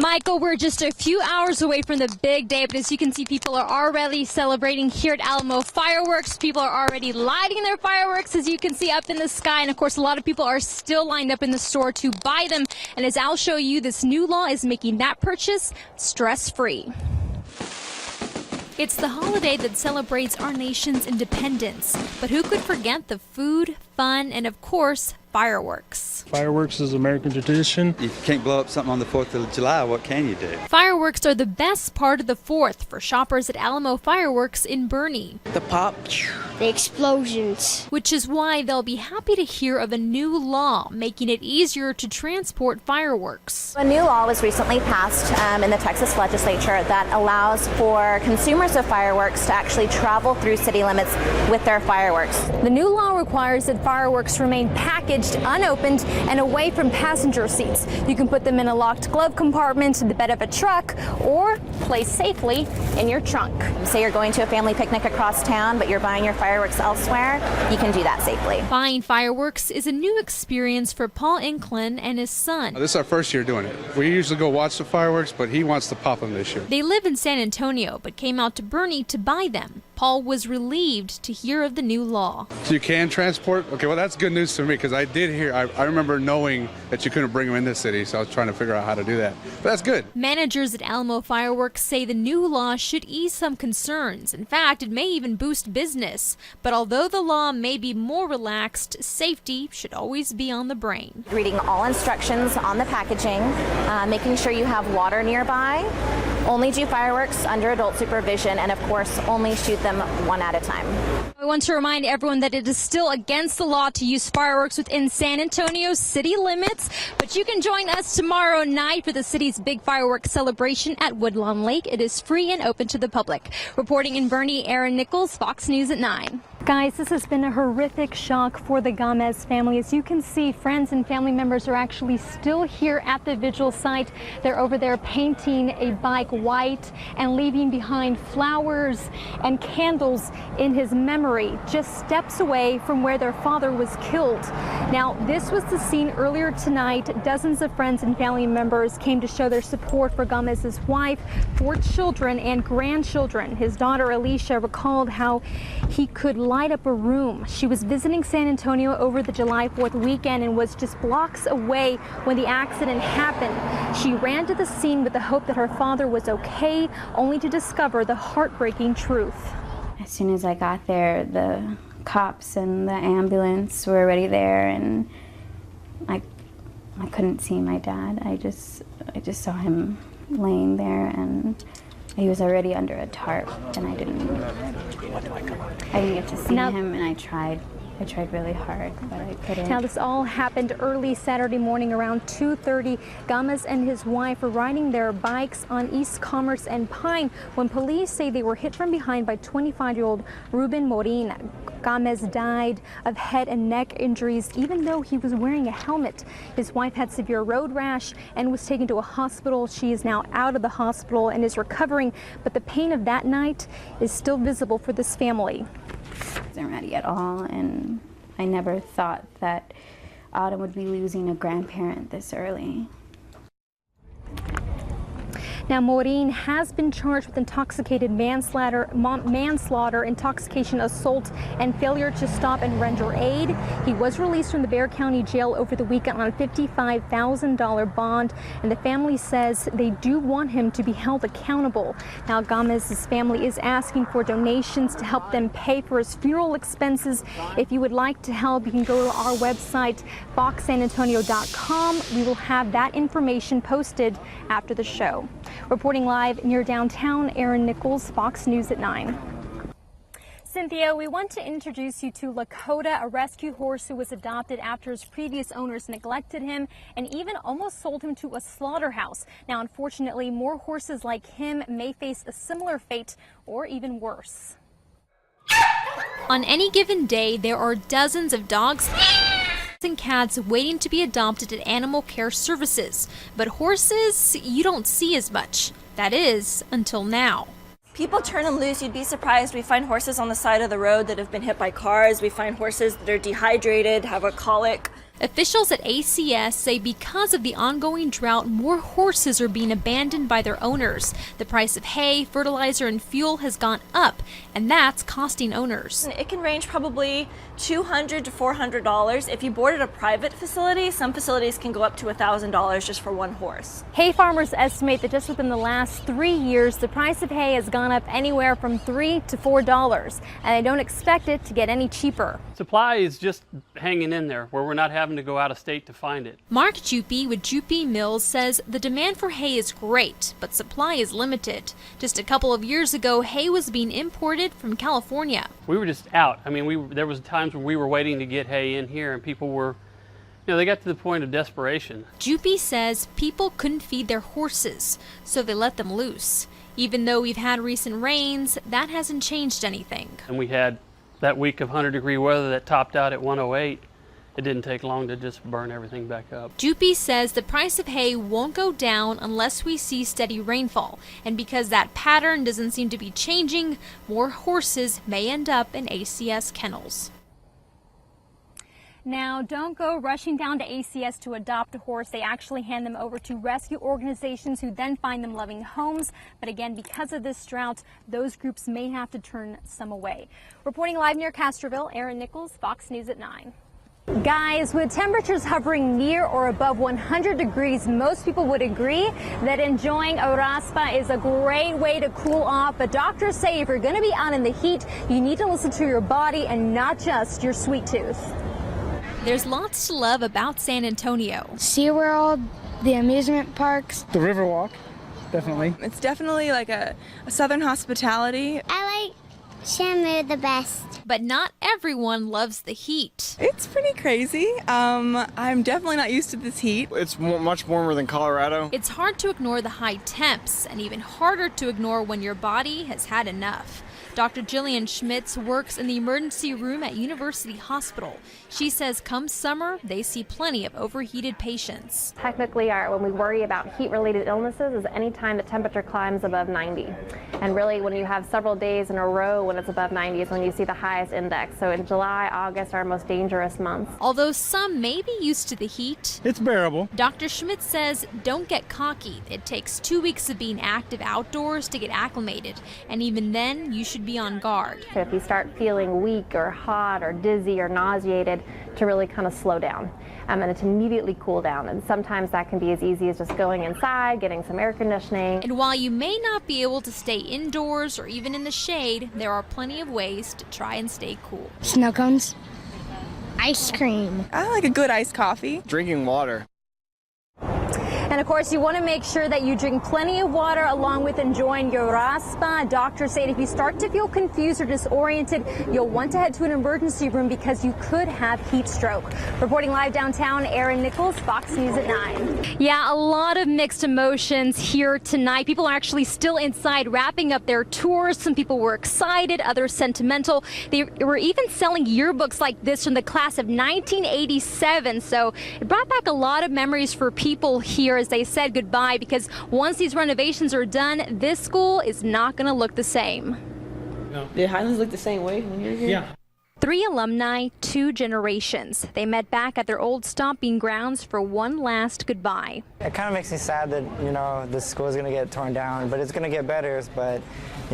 Michael, we're just a few hours away from the big day, but as you can see, people are already celebrating here at Alamo Fireworks. People are already lighting their fireworks, as you can see, up in the sky. And of course, a lot of people are still lined up in the store to buy them. And as I'll show you, this new law is making that purchase stress-free. It's the holiday that celebrates our nation's independence. But who could forget the food, fun, and of course, fireworks? Fireworks is American tradition. If you can't blow up something on the 4th of July, what can you do? Fireworks are the best part of the 4th for shoppers at Alamo Fireworks in Boerne. The pop, the explosions. Which is why they'll be happy to hear of a new law making it easier to transport fireworks. A new law was recently passed in the Texas legislature that allows for consumers of fireworks to actually travel through city limits with their fireworks. The new law requires that fireworks remain packaged, unopened, and away from passenger seats. You can put them in a locked glove compartment, the bed of a truck, or place safely in your trunk. Say you're going to a family picnic across town, but you're buying your fireworks elsewhere, you can do that safely. Buying fireworks is a new experience for Paul Inklin and his son. This is our first year doing it. We usually go watch the fireworks, but he wants to pop them this year. They live in San Antonio, but came out to Boerne to buy them. Paul was relieved to hear of the new law. So you can transport? Okay, well, that's good news for me because I did hear, I remember knowing that you couldn't bring them in this city, so I was trying to figure out how to do that. But that's good. Managers at Alamo Fireworks say the new law should ease some concerns. In fact, it may even boost business. But although the law may be more relaxed, safety should always be on the brain. Reading all instructions on the packaging, making sure you have water nearby, only do fireworks under adult supervision, and of course, only shoot them one at a time. I want to remind everyone that it is still against the law to use fireworks within San Antonio city limits, but you can join us tomorrow night for the city's big fireworks celebration at Woodlawn Lake. It is free and open to the public. Reporting in Boerne, Erin Nichols, Fox News at 9. Guys, this has been a horrific shock for the Gomez family. As you can see, friends and family members are actually still here at the vigil site. They're over there painting a bike white and leaving behind flowers and candles in his memory, just steps away from where their father was killed. Now, this was the scene earlier tonight. Dozens of friends and family members came to show their support for Gomez's wife, 4 children and grandchildren. His daughter Alicia recalled how he could light up a room. She was visiting San Antonio over the July 4th weekend and was just blocks away when the accident happened. She ran to the scene with the hope that her father was okay, only to discover the heartbreaking truth. As soon as I got there, the cops and the ambulance were already there, and I couldn't see my dad. I just saw him laying there, and he was already under a tarp, and I didn't get to see him, and I tried really hard, but I couldn't. Now, this all happened early Saturday morning around 2:30. Gomez and his wife were riding their bikes on East Commerce and Pine when police say they were hit from behind by 25-year-old Ruben Morin. Gomez died of head and neck injuries, even though he was wearing a helmet. His wife had severe road rash and was taken to a hospital. She is now out of the hospital and is recovering, but the pain of that night is still visible for this family. I wasn't ready at all, and I never thought that Autumn would be losing a grandparent this early. Now, Morin has been charged with intoxicated manslaughter, intoxication, assault, and failure to stop and render aid. He was released from the Bexar County Jail over the weekend on a $55,000 bond, and the family says they do want him to be held accountable. Now, Gomez's family is asking for donations to help them pay for his funeral expenses. If you would like to help, you can go to our website, foxsanantonio.com. We will have that information posted after the show. Reporting live near downtown, Erin Nichols, Fox News at 9. Cynthia, we want to introduce you to Lakota, a rescue horse who was adopted after his previous owners neglected him and even almost sold him to a slaughterhouse. Now, unfortunately, more horses like him may face a similar fate or even worse. On any given day, there are dozens of dogs and cats waiting to be adopted at animal care services. But horses, you don't see as much. That is, until now. People turn them loose. You'd be surprised. We find horses on the side of the road that have been hit by cars. We find horses that are dehydrated, have a colic. Officials at ACS say because of the ongoing drought, more horses are being abandoned by their owners. The price of hay, fertilizer, and fuel has gone up, and that's costing owners. It can range probably $200 to $400. If you board at a private facility, some facilities can go up to $1,000 just for one horse. Hay farmers estimate that just within the last 3 years, the price of hay has gone up anywhere from $3 to $4, and they don't expect it to get any cheaper. Supply is just hanging in there, where we're not having to go out of state to find it. Mark Jupy with Jupy Mills says the demand for hay is great, but supply is limited. Just a couple of years ago, hay was being imported from California. We were just out. I mean, there was times when we were waiting to get hay in here, and people were, they got to the point of desperation. Jupy says people couldn't feed their horses, so they let them loose. Even though we've had recent rains, that hasn't changed anything. And we had that week of 100-degree weather that topped out at 108. It didn't take long to just burn everything back up. Jupy says the price of hay won't go down unless we see steady rainfall. And because that pattern doesn't seem to be changing, more horses may end up in ACS kennels. Now, don't go rushing down to ACS to adopt a horse. They actually hand them over to rescue organizations who then find them loving homes. But again, because of this drought, those groups may have to turn some away. Reporting live near Castroville, Erin Nichols, Fox News at 9. Guys, with temperatures hovering near or above 100 degrees, most people would agree that enjoying a raspa is a great way to cool off. But doctors say if you're going to be out in the heat, you need to listen to your body and not just your sweet tooth. There's lots to love about San Antonio. SeaWorld, the amusement parks. The Riverwalk, definitely. It's definitely like a Southern hospitality. I like Shamu the best. But not everyone loves the heat. It's pretty crazy. I'm definitely not used to this heat. It's much warmer than Colorado. It's hard to ignore the high temps, and even harder to ignore when your body has had enough. Dr. Jillian Schmitz works in the emergency room at University Hospital. She says come summer, they see plenty of overheated patients. Technically, when we worry about heat-related illnesses is any time the temperature climbs above 90. And really, when you have several days in a row when it's above 90 is when you see the highest index. So in July, August are our most dangerous months. Although some may be used to the heat, it's bearable. Dr. Schmitz says don't get cocky. It takes 2 weeks of being active outdoors to get acclimated. And even then, you should be on guard. So if you start feeling weak or hot or dizzy or nauseated, to really kind of slow down and to immediately cool down. And sometimes that can be as easy as just going inside, getting some air conditioning. And while you may not be able to stay indoors or even in the shade, there are plenty of ways to try and stay cool. Snow cones, ice cream. I like a good iced coffee. Drinking water. And of course, you want to make sure that you drink plenty of water along with enjoying your raspa. Doctors say if you start to feel confused or disoriented, you'll want to head to an emergency room because you could have heat stroke. Reporting live downtown, Erin Nichols, Fox News at 9. Yeah, a lot of mixed emotions here tonight. People are actually still inside wrapping up their tours. Some people were excited, others sentimental. They were even selling yearbooks like this from the class of 1987. So it brought back a lot of memories for people here as they said goodbye, because once these renovations are done, this school is not going to look the same. No. Did Highlands look the same way when you were here? Yeah. 3 alumni, 2 generations. They met back at their old stomping grounds for one last goodbye. It kind of makes me sad that, this school is going to get torn down, but it's going to get better. But,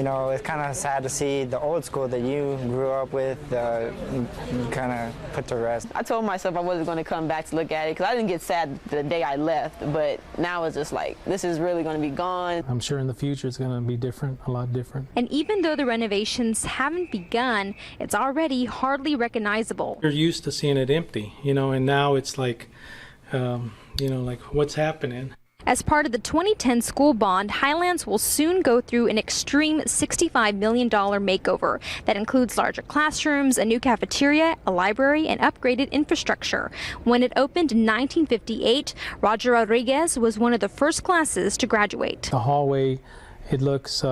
it's kind of sad to see the old school that you grew up with kind of put to rest. I told myself I wasn't going to come back to look at it because I didn't get sad the day I left, but now it's just like, this is really going to be gone. I'm sure in the future it's going to be different, a lot different. And even though the renovations haven't begun, it's already hardly recognizable. You're used to seeing it empty, and now it's like, like what's happening? As part of the 2010 school bond, Highlands will soon go through an extreme $65 million makeover that includes larger classrooms, a new cafeteria, a library, and upgraded infrastructure. When it opened in 1958, Roger Rodriguez was one of the first classes to graduate. The hallway, it looks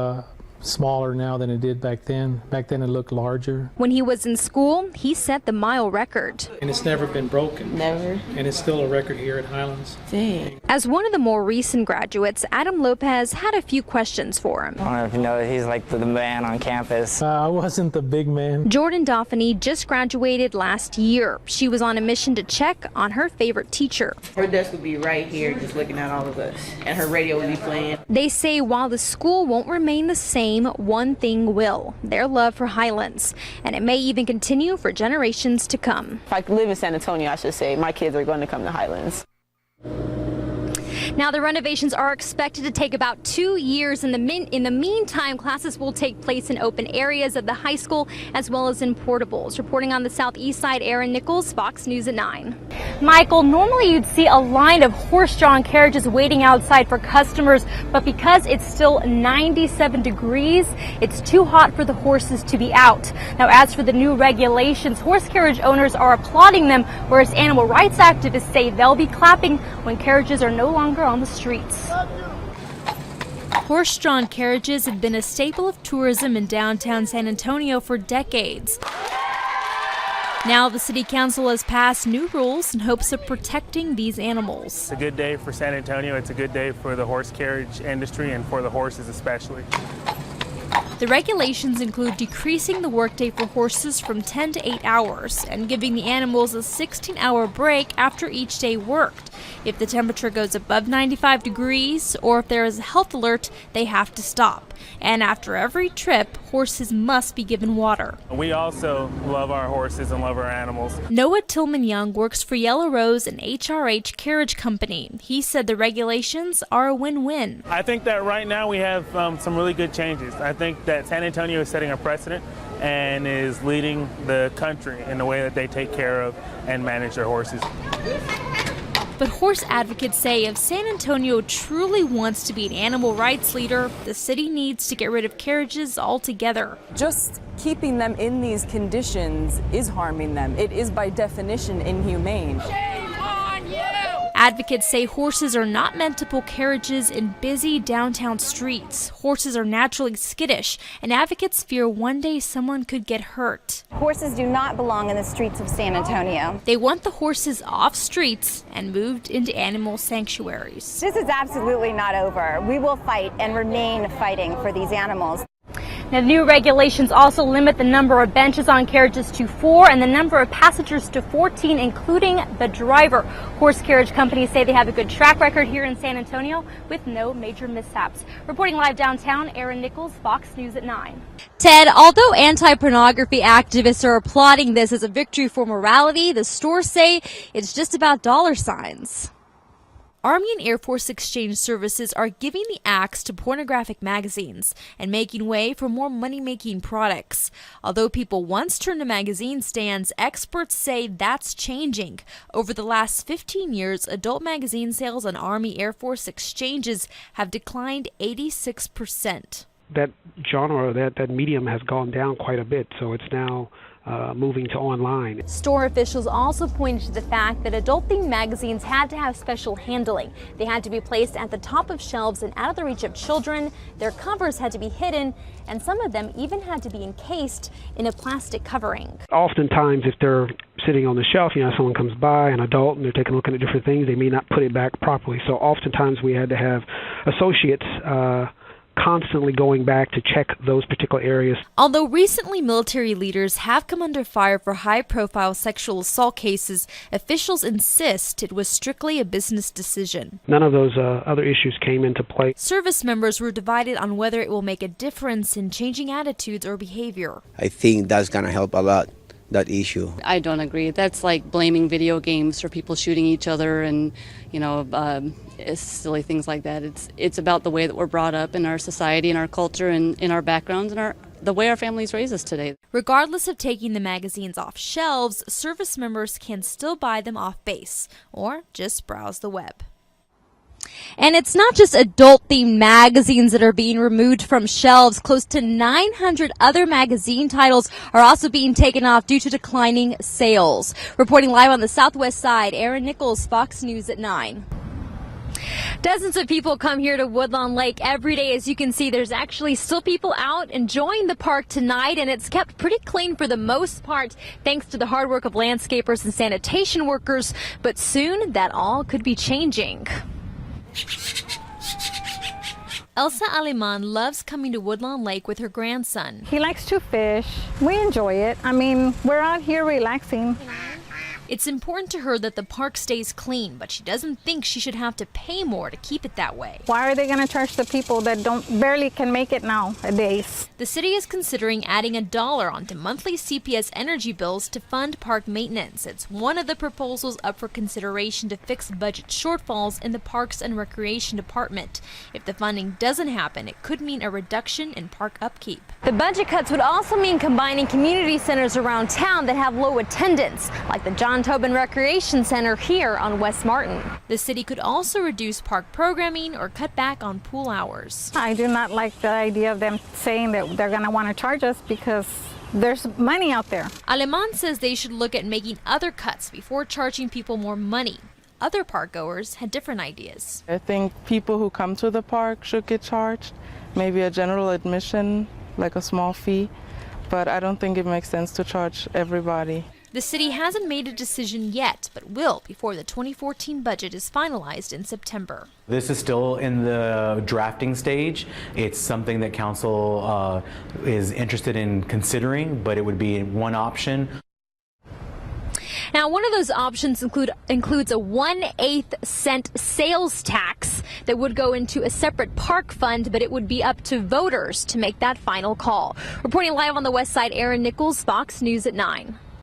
smaller now than it did back then. Back then it looked larger. When he was in school, he set the mile record. And it's never been broken. Never. And it's still a record here at Highlands. Dang. As one of the more recent graduates, Adam Lopez had a few questions for him. I don't know if you know that he's like the man on campus. I wasn't the big man. Jordan Dauphiny just graduated last year. She was on a mission to check on her favorite teacher. Her desk would be right here just looking at all of us, and her radio would be playing. They say while the school won't remain the same, one thing will: their love for Highlands. And it may even continue for generations to come. If I live in San Antonio, I should say, my kids are going to come to Highlands. Now, the renovations are expected to take about 2 years. In the meantime, classes will take place in open areas of the high school as well as in portables. Reporting on the southeast side, Erin Nichols, Fox News at 9. Michael, normally you'd see a line of horse-drawn carriages waiting outside for customers, but because it's still 97 degrees, it's too hot for the horses to be out. Now, as for the new regulations, horse carriage owners are applauding them, whereas animal rights activists say they'll be clapping when carriages are no longer on the streets. Horse-drawn carriages have been a staple of tourism in downtown San Antonio for decades. Now the city council has passed new rules in hopes of protecting these animals. It's a good day for San Antonio. It's a good day for the horse carriage industry and for the horses especially. The regulations include decreasing the workday for horses from 10 to 8 hours and giving the animals a 16-hour break after each day worked. If the temperature goes above 95 degrees or if there is a health alert, they have to stop. And after every trip, horses must be given water. We also love our horses and love our animals. Noah Tillman Young works for Yellow Rose and HRH Carriage Company. He said the regulations are a win-win. I think that right now we have some really good changes. I think that San Antonio is setting a precedent and is leading the country in the way that they take care of and manage their horses. But horse advocates say if San Antonio truly wants to be an animal rights leader, the city needs to get rid of carriages altogether. Just keeping them in these conditions is harming them. It is by definition inhumane. Advocates say horses are not meant to pull carriages in busy downtown streets. Horses are naturally skittish, and advocates fear one day someone could get hurt. Horses do not belong in the streets of San Antonio. They want the horses off streets and moved into animal sanctuaries. This is absolutely not over. We will fight and remain fighting for these animals. Now, the new regulations also limit the number of benches on carriages to 4 and the number of passengers to 14, including the driver. Horse carriage companies say they have a good track record here in San Antonio with no major mishaps. Reporting live downtown, Erin Nichols, Fox News at 9. Ted, although anti-pornography activists are applauding this as a victory for morality, the stores say it's just about dollar signs. Army and Air Force exchange services are giving the axe to pornographic magazines and making way for more money-making products. Although people once turned to magazine stands, experts say that's changing. Over the last 15 years, adult magazine sales on Army Air Force exchanges have declined 86%. That genre, that medium has gone down quite a bit, so it's now moving to online. Store officials also pointed to the fact that adult-themed magazines had to have special handling. They had to be placed at the top of shelves and out of the reach of children. Their covers had to be hidden, and some of them even had to be encased in a plastic covering. Oftentimes, if they're sitting on the shelf, someone comes by, an adult, and they're taking a look at different things, they may not put it back properly. So oftentimes we had to have associates constantly going back to check those particular areas. Although recently military leaders have come under fire for high-profile sexual assault cases, officials insist it was strictly a business decision. None of those other issues came into play. Service members were divided on whether it will make a difference in changing attitudes or behavior. I think that's going to help a lot, that issue. I don't agree. That's like blaming video games for people shooting each other and, silly things like that. It's about the way that we're brought up in our society and our culture and in our backgrounds and the way our families raise us today. Regardless of taking the magazines off shelves, service members can still buy them off base or just browse the web. And it's not just adult-themed magazines that are being removed from shelves. Close to 900 other magazine titles are also being taken off due to declining sales. Reporting live on the southwest side, Erin Nichols, Fox News at 9. Dozens of people come here to Woodlawn Lake every day. As you can see, there's actually still people out enjoying the park tonight, and it's kept pretty clean for the most part, thanks to the hard work of landscapers and sanitation workers. But soon, that all could be changing. Elsa Aleman loves coming to Woodlawn Lake with her grandson. He likes to fish. We enjoy it. I mean, we're out here relaxing. It's important to her that the park stays clean, but she doesn't think she should have to pay more to keep it that way. Why are they going to charge the people that barely can make it nowadays? The city is considering adding $1 onto monthly CPS energy bills to fund park maintenance. It's one of the proposals up for consideration to fix budget shortfalls in the Parks and Recreation Department. If the funding doesn't happen, it could mean a reduction in park upkeep. The budget cuts would also mean combining community centers around town that have low attendance, like the John Tobin Recreation Center here on West Martin. The city could also reduce park programming or cut back on pool hours. I do not like the idea of them saying that they're going to want to charge us because there's money out there. Aleman says they should look at making other cuts before charging people more money. Other park goers had different ideas. I think people who come to the park should get charged, maybe a general admission, like a small fee, but I don't think it makes sense to charge everybody. The city hasn't made a decision yet, but will before the 2014 budget is finalized in September. This is still in the drafting stage. It's something that council is interested in considering, but it would be one option. Now, one of those options includes a 1/8 cent sales tax that would go into a separate park fund, but it would be up to voters to make that final call. Reporting live on the west side, Erin Nichols, Fox News at 9.